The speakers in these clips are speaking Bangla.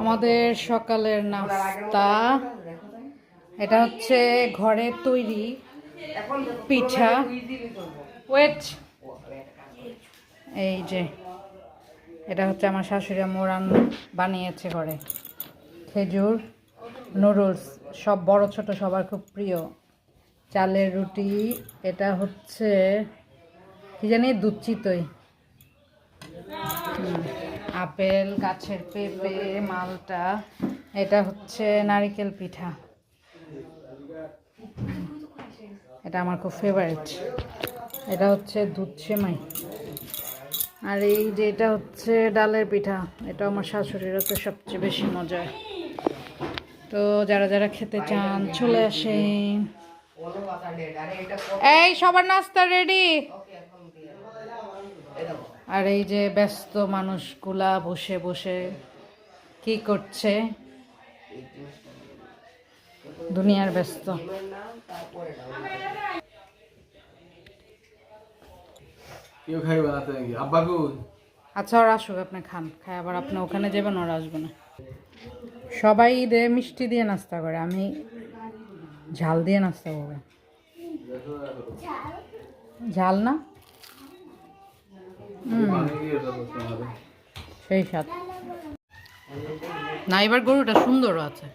আমাদের সকালের নাস্তা এটা হচ্ছে ঘরে তৈরি পিঠা। ওয়েট, এই যে এটা হচ্ছে আমার শাশুড়ি আম্মু বানিয়েছে ঘরে। খেজুর, নুডলস সব বড় ছোট সবার খুব প্রিয়। চালের রুটি, এটা হচ্ছে কি জানি দুধ চিতই, আপেল, গাছের পেঁপে, মালটা, এটা হচ্ছে নারিকেল পিঠা, এটা আমার খুব ফেভারিট। এটা হচ্ছে দুধ সেমাই, আর এই যে এটা হচ্ছে ডালের পিঠা, এটা আমার শাশুড়ির তো সবচেয়ে বেশি মজার। তো যারা যারা খেতে চান চলে আসেন। এই সবার নাস্তা রেডি। আর এই যে ব্যস্ত মানুষগুলা বসে বসে কি করছে, দুনিয়ার ব্যস্ত। আচ্ছা ওরা আসুক, আপনি খান, খাই আবার আপনি ওখানে যাবেন, ওরা আসবে না। সবাই ঈদে মিষ্টি দিয়ে নাস্তা করে, আমি ঝাল দিয়ে নাস্তা করবো। ঝাল না, সেই সাথ না। এবার গরুটা সুন্দরও আছে।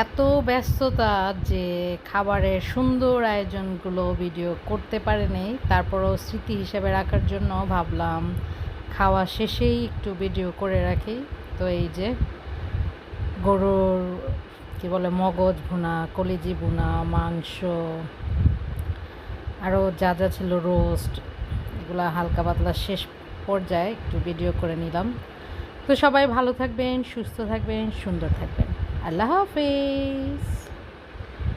এত ব্যস্ততা যে খাবারের সুন্দর আয়োজনগুলো ভিডিও করতে পারেনি, তারপরও স্মৃতি হিসেবে রাখার জন্য ভাবলাম খাওয়া শেষেই একটু ভিডিও করে রাখি। তো এই যে গরুর কি বলে মগজ ভুনা, কলিজি ভুনা, মাংস, আরও যা যা ছিল, রোস্ট, এগুলা হালকা পাতলা শেষ পর্যায়ে একটু ভিডিও করে নিলাম। তো সবাই ভালো থাকবেন, সুস্থ থাকবেন, সুন্দর থাকবেন। আল্লাহ হাফেজ।